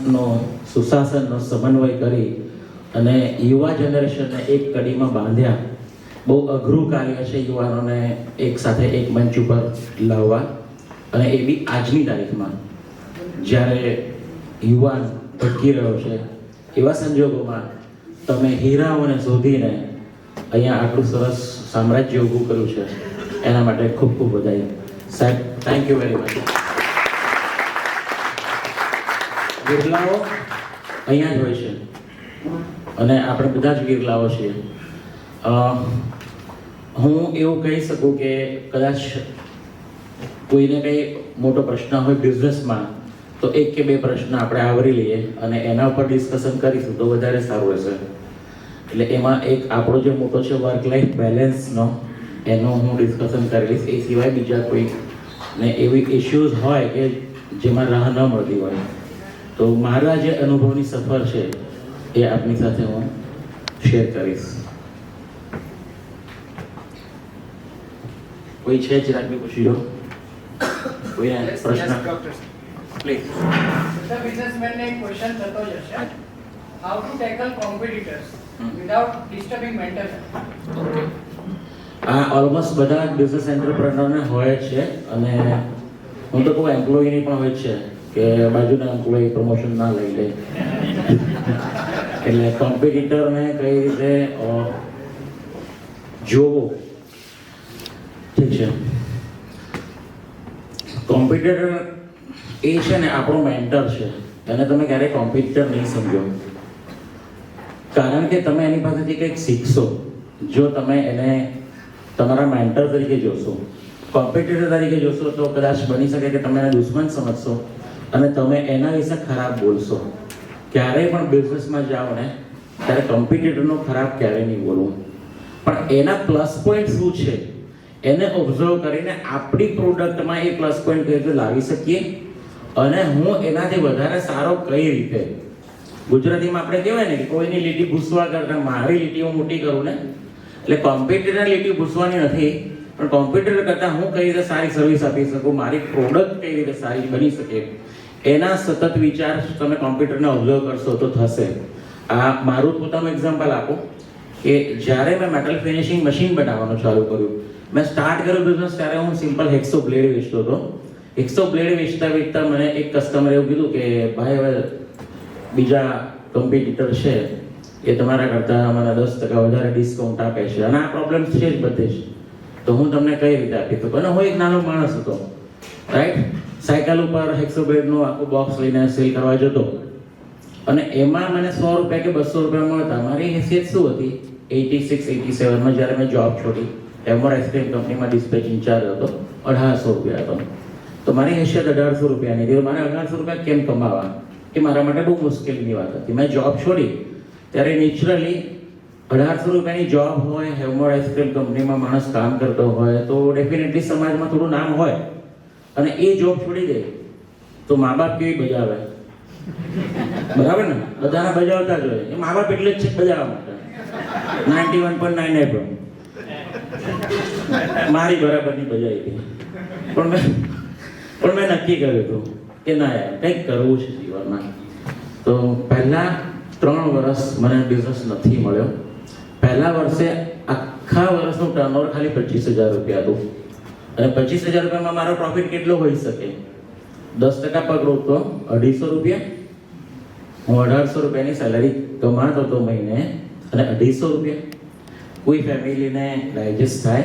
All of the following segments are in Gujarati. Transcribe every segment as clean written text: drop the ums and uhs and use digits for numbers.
નો સુશાસનનો સમન્વય કરી અને યુવા જનરેશનને એક કડીમાં બાંધ્યા. બહુ અઘરું કાર્ય છે યુવાનોને એક સાથે એક મંચ ઉપર લાવવા, અને એ બી આજની તારીખમાં જ્યારે યુવાન ભટકી રહ્યો છે એવા સંજોગોમાં તમે હીરાઓને શોધીને અહીંયા આટલું સરસ સામ્રાજ્ય ઊભું કર્યું છે, એના માટે ખૂબ ખૂબ વધાઈ સાહેબ. Thank you very much. વિરલાઓ અહીંયા જ હોય છે અને આપણે બધા જ વિરલાઓ છીએ. હું એવું કહી શકું કે કદાચ કોઈને કંઈ મોટો પ્રશ્ન હોય બિઝનેસમાં તો એક કે બે પ્રશ્ન આપણે આવરી લઈએ અને એના ઉપર ડિસ્કશન કરીશું તો વધારે સારું રહેશે. એટલે એમાં એક આપણો જે મોટો છે વર્ક લાઈફ બેલેન્સનો, એનો હું ડિસ્કશન કરીશ. એ સિવાય બીજા કોઈ ને એવી ઇશ્યુઝ હોય કે જેમાં રાહ ન મળતી હોય તો મારા જે અનુભવની સફર છે એ આપની સાથે હું શેર કરીશ. કોઈ છે જ રાખવી પૂછી લો, કોઈ પ્રશ્ન? પ્લીઝ. The businessman ને એક ક્વેશ્ચન થતો જ હશે, how to tackle competitors without disturbing mental health? Okay, આ ઓલમોસ્ટ બધા બિઝનેસ એન્ટરપ્રેનરને હોય જ છે, અને હું તો કોઈ એમ્પ્લોયીની પણ હોય જ છે કે બાજુના એમ્પ્લોયી પ્રમોશન ના લઈ લે. એટલે કોમ્પિટિટરને કઈ રીતે જોવો, ઠીક છે. કોમ્પિટિટર એ છે ને આપણો મેન્ટર છે, એને તમે ક્યારેય કોમ્પિટિટર નહીં સમજો, કારણ કે તમે એની પાસેથી કંઈક શીખશો જો તમે એને તમારા મેન્ટર તરીકે જોશો. કોમ્પિટિટર તરીકે જોશો તો કદાચ બની શકે કે તમે એને દુશ્મન સમજશો અને તમે એના વિશે ખરાબ બોલશો. ક્યારેય પણ બિઝનેસમાં જાઓ ને ત્યારે કોમ્પિટિટરનો ખરાબ ક્યારેય નહીં બોલવું, પણ એના પ્લસ પોઈન્ટ શું છે એને ઓબ્ઝર્વ કરીને આપણી પ્રોડક્ટમાં એ પ્લસ પોઈન્ટ કઈ રીતે લાવી શકીએ અને હું એનાથી વધારે સારો કઈ રીતે. ગુજરાતીમાં આપણે કહેવાય ને કે કોઈની લીટી ભૂસવા કરતાં મારી લીટી હું મોટી કરું ને, એટલે કોમ્પિટિટર લીટી ભૂસવાની નથી, પણ કોમ્પિટિટર કરતાં હું કઈ રીતે સારી સર્વિસ આપી શકું, મારી પ્રોડક્ટ કઈ રીતે સારી બની શકે, એના સતત વિચાર તમે કોમ્પ્યુટરને ઓબ્ઝર્વ કરશો તો થશે. આ મારું પોતાનું એક્ઝામ્પલ આપું કે જ્યારે મેં મેટલ ફિનિશિંગ મશીન બનાવવાનું ચાલુ કર્યું, મેં સ્ટાર્ટ કર્યું બિઝનેસ ત્યારે હું સિમ્પલ હેક્સો બ્લેડ વેચતો હતો. હેક્સો બ્લેડ વેચતા મને એક કસ્ટમરે એવું કીધું કે ભાઈ હવે બીજા કોમ્પિટિટર છે એ તમારા કરતાં મને 10% વધારે ડિસ્કાઉન્ટ આપે છે અને આ પ્રોબ્લેમ છે જ બધે જ, તો હું તમને કઈ રીતે આપી શકું. અને હું એક નાનો માણસ હતો, રાઈટ, સાયકલ ઉપર હેક્સો બ્લેડનું આખું બોક્સ લઈને સેલ કરવા જતો અને એમાં મને 100 રૂપિયા કે 200 રૂપિયા મળતા. મારી હેસિયત શું હતી, 86-87માં જ્યારે મેં જોબ છોડી, એમોર આઈસ્ક્રીમ કંપનીમાં ડિસ્પેચ ઇન્ચાર્જ હતો, 1800 રૂપિયા હતો. તો મારી હેસિયત 1800 રૂપિયાની હતી. મારે 1800 રૂપિયા કેમ કમાવા એ મારા માટે બહુ મુશ્કેલીની વાત હતી. મેં જોબ છોડી ત્યારે નેચરલી 1800 રૂપિયાની જોબ હોય, હેવમોર આઈસ્ક્રીમ કંપનીમાં માણસ કામ કરતો હોય તો ડેફિનેટલી સમાજમાં થોડું નામ હોય, અને એ જોબ છોડી દે તો મા બાપ કેવી બજાવે, બરાબર ને? બધાને બજાવતા જ હોય, એ મા બાપ એટલે જ છે બજાવવા માટે. 91.99 મારી બરાબરની બજાવી હતી, પણ મેં નક્કી કર્યું હતું કે ના યાર કંઈક કરવું છે જીવનમાં. તો પહેલા 3 વર્ષ મને બિઝનેસ નથી મળ્યો. પહેલા વર્ષે આખા વર્ષનું ટર્નઓવર ખાલી 25,000 રૂપિયા હતું, અને 25,000 રૂપિયામાં મારો પ્રોફિટ કેટલો હોઈ શકે? 10% પકડો તો 250 રૂપિયા. હું 1800 રૂપિયાની સેલરી કમાતો હતો મહિને, અને 250 રૂપિયા કોઈ ફેમિલીને ડાયજેસ્ટ થાય?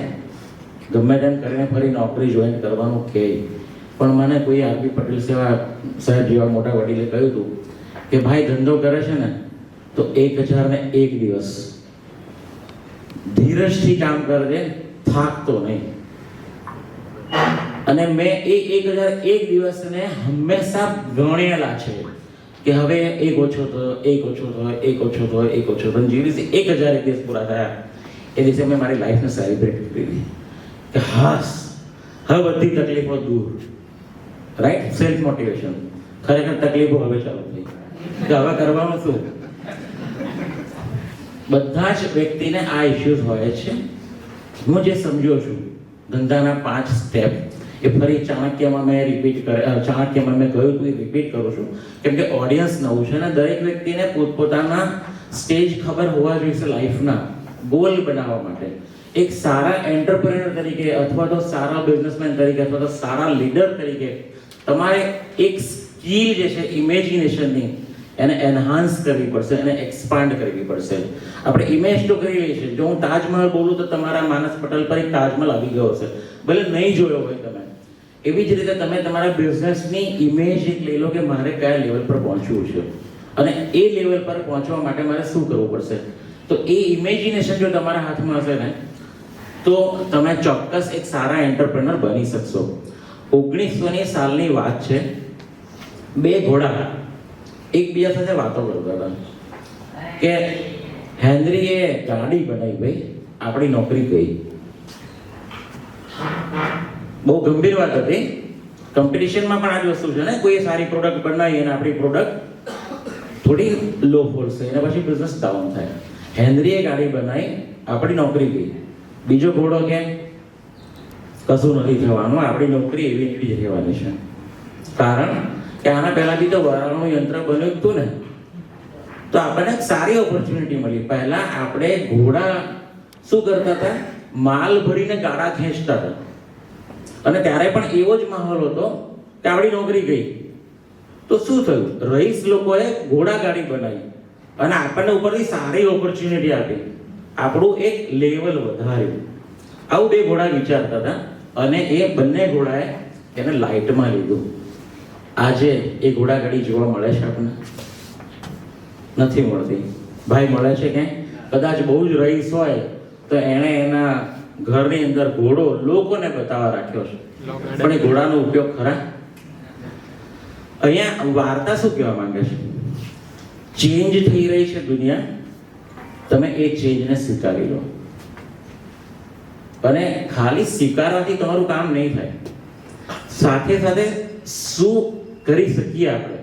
ગમે તેમ કરીને ફરી નોકરી જોઈન કરવાનું કહે, પણ મને કોઈ આરબી પટેલ સાહેબ જેવા મોટા વડીલે કહ્યું હતું કે ભાઈ ધંધો કરે છે ને તો 1001 દિવસ ધીરજથી કામ કરજે, થાકતો નહીં. અને મેં એ 1001 દિવસને હંમેશા ગણેલા છે કે હવે એક ઓછો થયો, એક ઓછો થયો, એક ઓછો થયો, એક ઓછો થયો. જે દિવસે 1001 દિવસ પૂરા થયા એ દિવસે મેં મારી લાઈફને સેલિબ્રેટ કરી કે હાસ હવે બધી તકલીફો દૂર, રાઈટ? Self motivation. ખરેખર તકલીફો હવે ચાલુ થઈ કે હવે કરવાનું શું. બધા જ વ્યક્તિને આ ઇશ્યુઝ હોય છે. હું જે સમજ્યો છું ધંધાના 5 સ્ટેપ, એ એ ફરી ચાણક્યમાં મેં કહ્યું હતું એ રિપીટ કરું છું, કેમ કે ઓડિયન્સ નવું છે ને દરેક વ્યક્તિને પોતપોતાના સ્ટેજ ખબર હોવા જોઈએ લાઈફના ગોલ બનાવવા માટે. એક સારા એન્ટરપ્રેન્યોર તરીકે અથવા તો સારા બિઝનેસમેન તરીકે અથવા તો સારા લીડર તરીકે તમારે એક સ્કિલ જે છે ઇમેજિનેશનની એને એનહાન્સ કરવી પડશે, એને એક્સપાન્ડ કરવી પડશે. આપણે ઇમેજ તો કરી લઈએ છીએ, જો હું તાજમહલ બોલું તો તમારા માનસ પટલ પર એક તાજમહલ આવી ગયો હશે, ભલે નહીં જોયો હોય તમે. એવી જ રીતે તમે તમારા બિઝનેસની ઇમેજ એક લઈ લો કે મારે કયા લેવલ પર પહોંચવું છે અને એ લેવલ પર પહોંચવા માટે મારે શું કરવું પડશે. તો એ ઇમેજિનેશન જો તમારા હાથમાં હશે ને તો તમે ચોક્કસ એક સારા એન્ટરપ્રેનર બની શકશો. 1900ની સાલની વાત છે. બે ઘોડા એકબીજા સાથે વાતો કરતા હતા કે હેનરીએ ગાડી બનાવી, ભાઈ આપણી નોકરી ગઈ. બહુ ગંભીર વાત હતી. કોમ્પિટિશનમાં પણ આ જ વસ્તુ છે ને, કોઈ સારી પ્રોડક્ટ બનાવી અને આપણી પ્રોડક્ટ થોડી લો ફોલ્સ થાય અને પછી બિઝનેસ ડાઉન થાય. હેનરીએ ગાડી બનાવી, આપણી નોકરી ગઈ. બીજો ઘોડો કે કશું નથી થવાનું, આપણી નોકરી એવી જ રહેવાની છે. કારણ કે આના પહેલા બી તો વરાળનું યંત્ર બન્યું હતું ને, તો આપણને એક સારી ઓપોર્ચ્યુનિટી મળી. પહેલા આપણે ઘોડા શું કરતા હતા, માલ ભરીને ગાડા ખેંચતા હતા અને ત્યારે પણ એવો જ માહોલ હતો કે આપણી નોકરી ગઈ. તો શું થયું, રઈસ લોકોએ ઘોડા ગાડી બનાવી અને આપણને ઉપરથી સારી ઓપોર્ચ્યુનિટી આપી, આપણું એક લેવલ વધાર્યું. આવું બે ઘોડા વિચારતા હતા અને એ બંને ઘોડાએ એને લાઇટમાં લીધું. આજે એ ઘોડાગાડી જોવા મળે છે આપણને? નથી મળતી. ભાઈ મળે છે કે કદાચ બહુ જ રઈસ હોય તો એણે એના ઘરની અંદર ઘોડો લોકોને બતાવવા રાખ્યો છે, પણ એ ઘોડાનો ઉપયોગ ખરા? અહીંયા વાર્તા શું કહેવા માંગે છે? ચેન્જ થઈ રહી છે દુનિયા, તમે એ ચેન્જને સ્વીકારી લો. અને ખાલી સ્વીકારવાથી તમારું કામ નહીં થાય, સાથે સાથે શું કરી શકીએ આપણે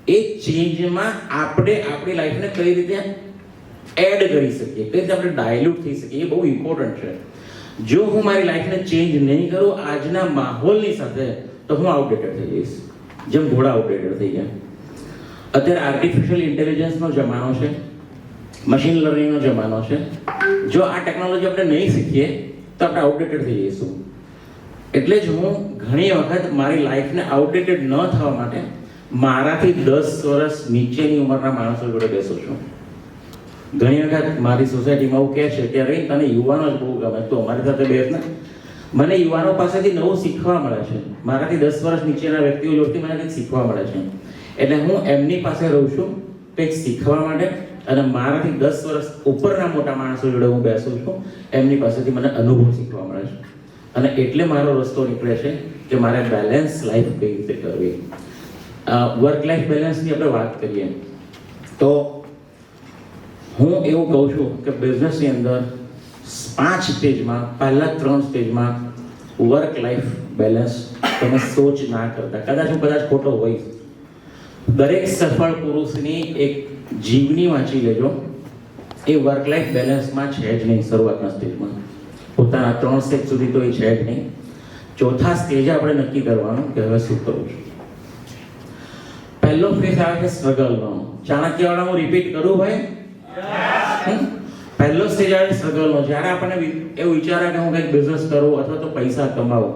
એ ચેન્જમાં આપણે આપણી લાઈફને કઈ રીતે એડ કરી શકીએ, કઈ રીતે આપણે ડાયલ્યુટ થઈ શકીએ, એ બહુ ઇમ્પોર્ટન્ટ છે. જો હું મારી લાઈફને ચેન્જ નહીં કરું આજના માહોલની સાથે તો હું આઉટડેટેડ થઈ જઈશ, જેમ ઘોડા આઉટડેટેડ થઈ ગયા. અત્યારે આર્ટિફિશિયલ ઇન્ટેલિજન્સનો જમાનો છે, મશીન લર્નિંગનો જમાનો છે. જો આ ટેકનોલોજી આપણે નહીં શીખીએ તો આપણે આઉટડેટેડ થઈ જઈશું. એટલે જ હું ઘણી વખત મારી લાઈફને આઉટડેટેડ ન થવા માટે મારાથી 10 વર્ષ નીચેની ઉંમરના માણસો જોડે બેસું છું. ઘણી વખત મારી સોસાયટીમાં એવું કહે છે કે અરે તને યુવાનો જ બહુ ગમે, તો અમારી સાથે બેસ ને. મને યુવાનો પાસેથી નવું શીખવા મળે છે, મારાથી 10 વર્ષ નીચેના વ્યક્તિઓ જોડથી મને કંઈક શીખવા મળે છે. એટલે હું એમની પાસે રહું છું કંઈક શીખવા માટે, અને મારાથી 10 વર્ષ ઉપરના મોટા માણસો જોડે હું બેસું છું, એમની પાસેથી મને અનુભવ શીખવા મળે છે. અને એટલે મારો રસ્તો નીકળે છે કે મારે બેલેન્સ લાઈફ કઈ રીતે કરવી. વર્ક લાઈફ બેલેન્સની આપણે વાત કરીએ તો હું એવું કહું છું કે બિઝનેસની અંદર 5 સ્ટેજમાં, પહેલા 3 સ્ટેજમાં વર્ક લાઈફ બેલેન્સ તમે સોચ ના કરતા. કદાચ ખોટો હોઈશ. દરેક સફળ પુરુષની એક જીવની વાંચી લેજો, એ વર્ક લાઈફ બેલેન્સમાં છે જ નહીં. શરૂઆતના સ્ટેજમાં પોતાના 3 સ્ટેજ સુધી તો એ છે જ નહીં. ચોથા સ્ટેજ આપણે નક્કી કરવાનું કે હવે શું કરવું છે. પહેલો ફેઝ આવે છે સ્ટ્રગલનો. ચાણક્યવાળા હું રિપીટ કરું ભાઈ? પહેલો સ્ટેજ આવે છે સ્ટ્રગલનો. જ્યારે આપણને એવું વિચારે કે હું કંઈક બિઝનેસ કરું અથવા તો પૈસા કમાવું,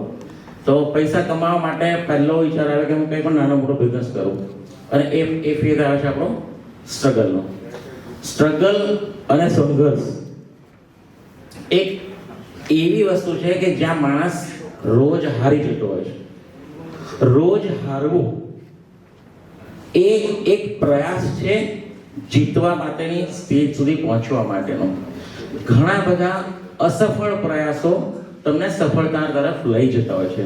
તો પૈસા કમાવા માટે પહેલો વિચાર આવે કે હું કંઈ પણ નાનો મોટો બિઝનેસ કરું, અને એ ફેઝ આવે છે આપણો સ્ટ્રગલનો. સ્ટ્રગલ અને સંઘર્ષ એક એવી વસ્તુ છે કે જ્યાં માણસ રોજ હારી જતો હોય છે. રોજ હારવું એ એક પ્રયાસ છે જીતવા માટેની સ્ટેજ સુધી પહોંચવા માટેનો. ઘણા બધા અસફળ પ્રયાસો તમને સફળતા તરફ લઈ જતા હોય છે.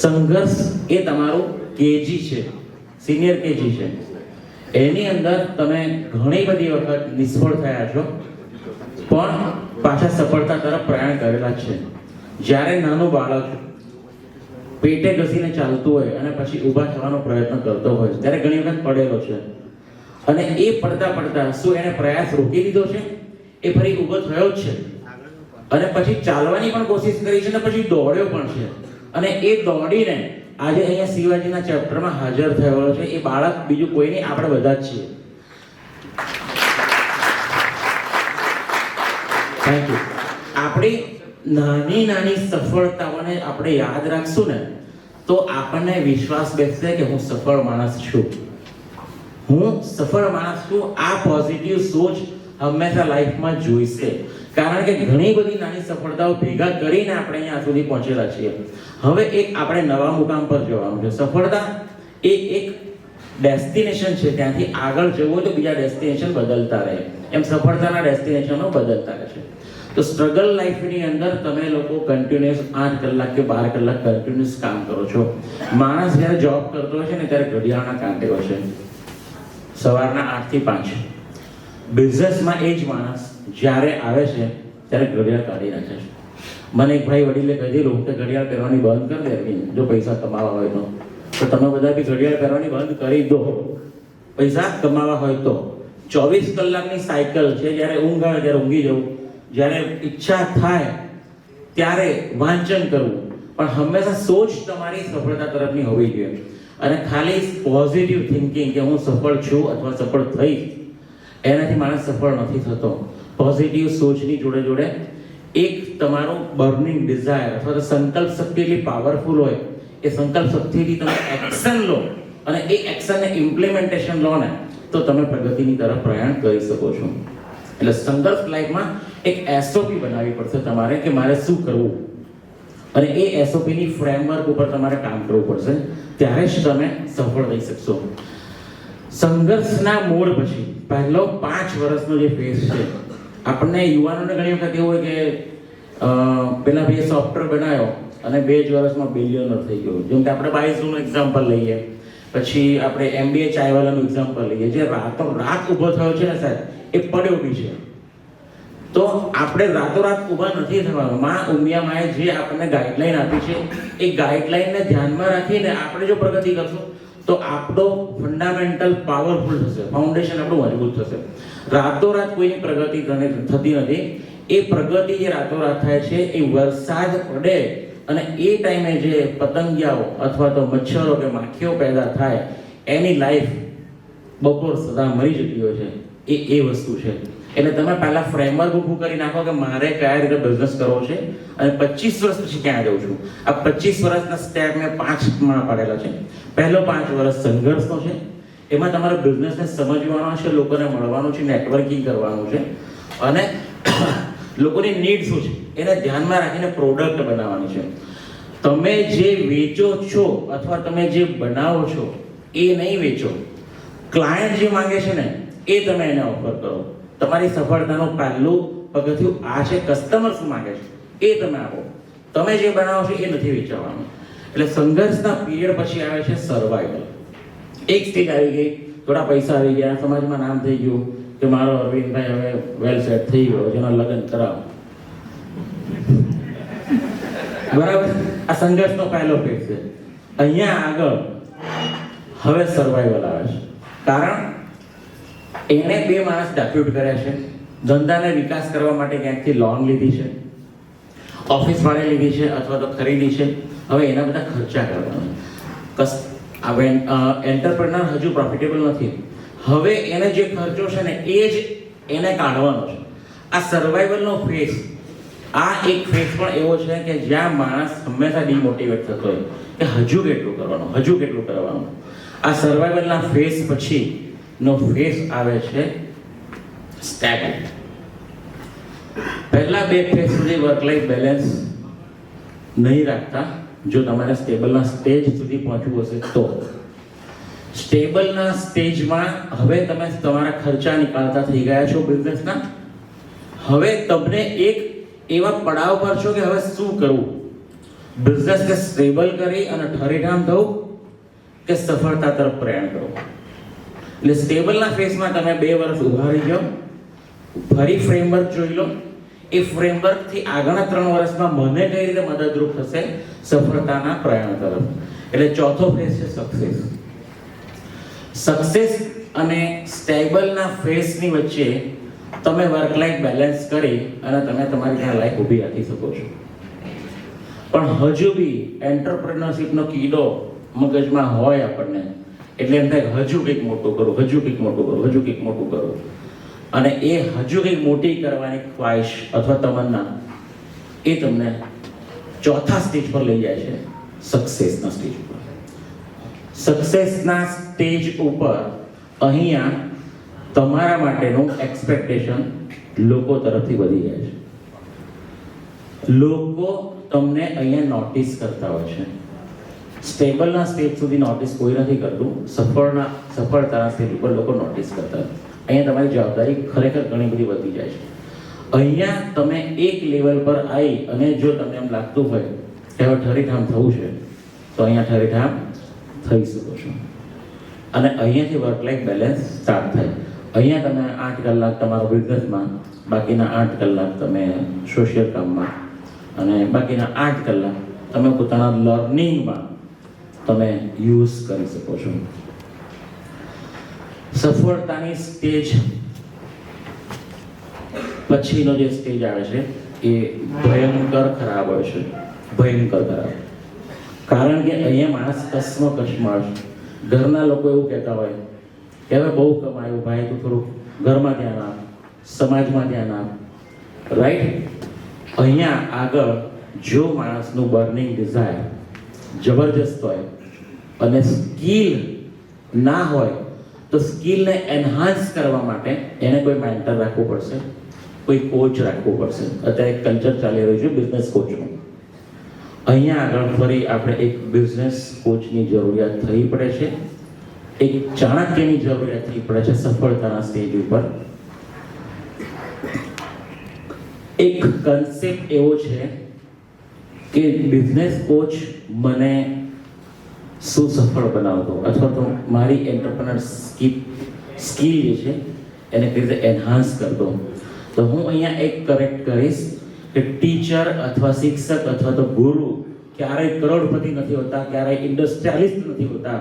સંઘર્ષ એ તમારું કેજી છે, સિનિયર કેજી છે. એની અંદર તમે ઘણી બધી વખત નિષ્ફળ થયા છો, પણ પાછા સફળતા તરફ પ્રયાણ કરેલા છે. જ્યારે નાનું બાળક પેટે ઘસીને ચાલતું હોય અને પછી ઊભા થવાનો પ્રયત્ન કરતો હોય ત્યારે ઘણી વખત પડેલો છે, અને એ પડતા શું એને પ્રયાસ રોકી દીધો છે? એ ફરી ઊભો થયો જ છે અને પછી ચાલવાની પણ કોશિશ કરી છે અને પછી દોડ્યો પણ છે. અને એ દોડીને આજે અહીંયા શિવાજીના ચેપ્ટરમાં હાજર થયો છે. એ બાળક બીજું કોઈ નહીં, આપણે બધા જ છીએ. Thank you. આપણી નાની નાની સફળતાઓને આપણે યાદ રાખશું ને તો આપણને વિશ્વાસ બેસશે કે હું સફળ માણસ છું. હું સફળ માણસ છું. આ પોઝિટિવ સોચ હંમેશા લાઈફમાં જોઈશે. કારણ કે ઘણી બધી નાની સફળતાઓ ભેગા કરીને આપણે અહીંયા સુધી પહોંચેલા છીએ. હવે એક આપણે નવા મુકામ પર જવાનું છે. સફળતા એ એક ડેસ્ટિનેશન છે, ત્યાંથી આગળ જવું તો બીજા ડેસ્ટિનેશન બદલતા રહે, એમ સફળતાના ડેસ્ટિનેશનો બદલતા રહે છે. તો સ્ટ્રગલ લાઈફની અંદર તમે લોકો કન્ટિન્યુઅસ 8 કલાક કે 12 કલાક કન્ટિન્યુઅસ કામ કરો છો. માણસ જ્યારે જોબ કરતો હોય છે ને ત્યારે ઘડિયાળના કાંટે હોય છે, સવારના 8 થી 5. બિઝનેસમાં એ જ માણસ જ્યારે આવે છે ત્યારે ઘડિયાળ કાઢી નાખે છે. મને એક ભાઈ વડીલે કહેલું કે ઘડિયાળ પહેરવાની બંધ કરી દેવી જો પૈસા કમાવા હોય તો તમે બધા બી ઘડિયાળ પહેરવાની બંધ કરી દો, પૈસા કમાવા હોય તો. 24 કલાકની સાયકલ છે. જ્યારે ઊંઘ આવે ત્યારે ઊંઘી જવું, જ્યારે ઈચ્છા થાય ત્યારે વાંચન કરવું, પણ હંમેશા સોચ તમારી સફળતા તરફની હોવી જોઈએ. અને ખાલી પોઝિટિવ થિંકિંગ કે હું સફળ છું અથવા સફળ થઈશ, એનાથી માણસ સફળ નથી થતો. પોઝિટિવ સોચની જોડે જોડે એક તમારું બર્નિંગ ડિઝાયર અથવા તો સંકલ્પ શક્તિ એટલી પાવરફુલ હોય, એ સંકલ્પ શક્તિથી તમે એક્શન લો અને એ એક્શનને ઇમ્પ્લિમેન્ટેશન લો ને તો તમે પ્રગતિની તરફ પ્રયાણ કરી શકો છો. એટલે સંઘર્ષ લાઈફમાં એક એસઓપી બનાવવી પડશે તમારે કે મારે શું કરવું, અને એ એસઓપીની ફ્રેમવર્ક ઉપર તમારે કામ કરવું પડશે. ત્યારે જ તમે સફળ થઈ શકશો. સંઘર્ષના મોડ પછી પહેલો 5 વર્ષનો જે ફેઝ છે, આપણને યુવાનોને ઘણી વખત એવું હોય કે પેલા ભાઈએ સોફ્ટવેર બનાવ્યો અને 2 જ વર્ષમાં બિલિયનર થઈ ગયો. જેમ કે આપણે બાયસુનું એક્ઝામ્પલ લઈએ, પછી આપણે MBA ચાયવાલાનું એક્ઝામ્પલ લઈએ, જે રાત ઊભો થયો છે ને સાહેબ, એ પડ્યો બી છે. તો આપણે રાતોરાત ઊભા નથી થવાનું. માં ઉમિયા માએ જે આપણને ગાઈડલાઈન આપી છે એ ગાઈડલાઈનને ધ્યાનમાં રાખીને આપણે જો પ્રગતિ કરશું તો આપણો ફંડામેન્ટલ પાવરફુલ થશે, ફાઉન્ડેશન આપણું મજબૂત થશે. રાતોરાત કોઈની પ્રગતિ થતી નથી. એ પ્રગતિ જે રાતોરાત થાય છે એ વરસાદ પડે અને એ ટાઈમે જે પતંગિયાઓ અથવા તો મચ્છરો કે માખીઓ પેદા થાય, એની લાઈફ બપોર સદા મરી જતી હોય છે. એ વસ્તુ છે. એટલે તમે પહેલા ફ્રેમવર્ક ઊભું કરી નાખો કે મારે કયા રીતે બિઝનેસ કરવો છે અને 25 વર્ષ પછી ક્યાં જઉં છું. આ 25 વર્ષના સ્ટેપ મેં 5માં પાડેલા છે. પહેલો 5 વર્ષ સંઘર્ષનો છે. એમાં તમારે બિઝનેસને સમજવાનો છે, લોકોને મળવાનું છે, નેટવર્કિંગ કરવાનું છે અને લોકોની નીડ શું છે એને ધ્યાનમાં રાખીને પ્રોડક્ટ બનાવવાની છે. તમે જે વેચો છો અથવા તમે જે બનાવો છો એ નહીં વેચો. ક્લાયન્ટ જે માંગે છે ને એ તમે એને ઓફર કરો. તમારી સફળતાનું પહેલું પગથિયું આ છે. કસ્ટમર શું માંગે છે એ તમે આપો. તમે જે બનાવો છો એ નથી વેચવાનું. એટલે સંઘર્ષના પીરિયડ પછી આવે છે સર્વાઈવલ. એક સ્ટેજ આવી ગઈ, થોડા પૈસા આવી ગયા, સમાજમાં નામ થઈ ગયું કે મારો અરવિંદભાઈ હવે વેલ સેટ થઈ ગયો, જેના લગ્ન કરાવો. બરાબર. આ સંઘર્ષનો પહેલો ફેઝ છે. અહીંયા આગળ હવે સર્વાઈવલ આવે છે. કારણ એને 2 માણસ ડેપ્યુટ કર્યા છે, ધંધાને વિકાસ કરવા માટે ક્યાંકથી લોન લીધી છે, ઓફિસ ભાડે લીધી છે અથવા તો ખરીદી છે. હવે એના બધા ખર્ચા કરવાના. એન્ટરપ્રેનર હજુ પ્રોફિટેબલ નથી. હવે એને જે ખર્ચો છે ને એ જ એને કાઢવાનો છે. આ સર્વાઈવલનો ફેઝ, આ એક ફેઝ પણ એવો છે કે જ્યાં માણસ હંમેશા ડિમોટિવેટ થતો હોય કે હજુ કેટલું કરવાનું, હજુ કેટલું કરવાનું. આ સર્વાઈવલના ફેઝ પછી નો ફેઝ આવે છે સ્ટેબલ. પહેલા 2 ફેઝ સુધી વર્ક લાઈફ બેલેન્સ નહીં રાખતા. જો તમારે સ્ટેબલના સ્ટેજ સુધી પહોંચવું હશે તો સ્ટેબલના સ્ટેજમાં હવે તમે તમારા ખર્ચા નીકાળતા થઈ ગયા છો બિઝનેસના. હવે તમને એક એવા પડાવ પર છો કે હવે શું કરવું. બિઝનેસને સ્ટેબલ કરી અને ઠરીઠામ થવું કે સફળતા તરફ પ્રયાણ કરવું. એટલે સ્ટેબલના ફેઝમાં તમે 2 વર્ષ ઉભા રહી જાઓ, ફરી ફ્રેમવર્ક જોઈ લો. એ ફ્રેમવર્કથી આગળના 3 વર્ષમાં મને કઈ રીતે મદદરૂપ થશે સફળતાના પ્રયાણ તરફ. એટલે ચોથો ફેઝ છે સક્સેસ. સક્સેસ અને સ્ટેબલના ફેઝની વચ્ચે તમે વર્ક લાઈફ બેલેન્સ કરી અને તમે તમારી ત્યાં લાઈફ ઊભી રાખી શકો છો. પણ હજુ બી એન્ટરપ્રેન્યોરશિપનો કીડો મગજમાં હોય આપણને, એટલે એમ થાય હજુ કંઈક મોટું કરું, હજુ કંઈક મોટું કરું, હજુ કંઈક મોટું કરું. અને એ હજુ કંઈક મોટી કરવાની ખ્વાહિશ અથવા તમન્ના એ તમને ચોથા સ્ટેજ પર લઈ જાય છે, સક્સેસના સ્ટેજ ઉપર. સક્સેસના સ્ટેજ ઉપર અહીંયા તમારા માટેનું એક્સપેક્ટેશન લોકો તરફથી વધી જાય છે. લોકો તમને અહીંયા નોટિસ કરતા હોય છે. સ્ટેબલના સ્ટેજ સુધી નોટિસ કોઈ નથી કરતું, સફળતાના સ્ટેજ ઉપર લોકો નોટિસ કરતા હોય. અહીંયા તમારી જવાબદારી ખરેખર ઘણી બધી વધી જાય છે. અહીંયા તમે એક લેવલ પર આવી અને જો તમને એમ લાગતું હોય કે હવે ઠરીઠામ થવું છે, તો અહીંયા ઠરીઠામ થઈ શકો છો. અને અહીંયાથી વર્ક લાઈફ બેલેન્સ સ્ટાર્ટ થાય. અહીંયા તમે 8 કલાક તમારો બિઝનેસમાં, બાકીના 8 કલાક તમે સોશિયલ કામમાં, અને બાકીના 8 કલાક તમે પોતાના લર્નિંગમાં તમે યુઝ કરી શકો છો. સફળતાની સ્ટેજ પછીનો જે સ્ટેજ આવે છે એ ભયંકર ખરાબ હોય છે, ભયંકર ખરાબ. કારણ કે અહીંયા માણસ કશ્મકશમાં છે. ઘરના લોકો એવું કહેતા હોય કે હવે બહુ કમાયું ભાઈ, તું થોડું ઘરમાં ધ્યાન આપ, સમાજમાં ધ્યાન આપ, રાઈટ? અહીંયા આગળ જો માણસનું બર્નિંગ ડિઝાયર જબરજસ્ત હોય અને સ્કિલ ના હોય, તો સ્કિલને એન્હાન્સ કરવા માટે એને કોઈ મેન્ટર રાખવું પડશે, કોઈ કોચ રાખવું પડશે. અત્યારે એક કલ્ચર ચાલી રહ્યું છે બિઝનેસ કોચનું. અહીંયા આગળ ફરી આપણે એક બિઝનેસ કોચની જરૂરિયાત થઈ પડે છે, એક ચાણક્યની જરૂરિયાત થઈ પડે છે સફળતાના સ્ટેજ ઉપર. એક કન્સેપ્ટ એવો છે કે બિઝનેસ કોચ મને શું સફળ બનાવતો, અથવા તો મારી એન્ટરપ્રેનર સ્કિલ જે છે એને કઈ રીતે એન્હાન્સ કરતો. તો હું અહીંયા એક કરેક્ટ કરીશ કે ટીચર અથવા શિક્ષક અથવા તો ગુરુ ક્યારેય કરોડપતિ નથી હોતા, ક્યારેય ઇન્ડસ્ટ્રીયાલિસ્ટ નથી હોતા.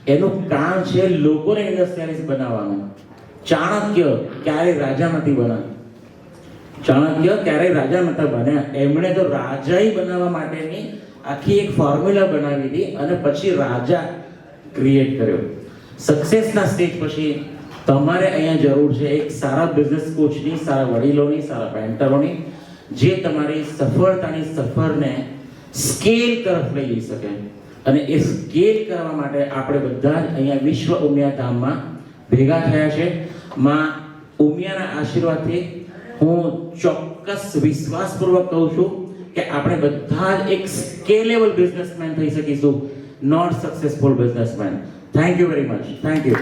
એનું કામ છે લોકોને ઇન્ડસ્ટ્રીયાલિસ્ટ બનાવવાનું. ચાણક્ય ક્યારેય રાજા નથી બન્યા, ચાણક્ય ક્યારેય રાજા નતા બન્યા. એમણે તો રાજાઈ બનાવવા માટેની આખી એક ફોર્મ્યુલા બનાવી હતી અને પછી રાજા ક્રિએટ કર્યો. સક્સેસના સ્ટેજ પછી તમારે અહીંયા જરૂર છે એક સારા બિઝનેસ કોચની, સારા વડીલોની, સારા મેન્ટરોની, જે તમારી સફળતાની સફરને સ્કેલ તરફ લઈ જઈ શકે. અને એ સ્કેલ કરવા માટે આપણે બધા જ અહીંયા વિશ્વ ઉમિયા ધામમાં ભેગા થયા છે. માં ઉમિયાના આશીર્વાદથી હું ચોક્કસ વિશ્વાસપૂર્વક કહું છું કે આપણે બધા જ એક સ્કેલેબલ બિઝનેસમેન થઈ શકીશું, not successful businessman. Thank you very much. Thank you.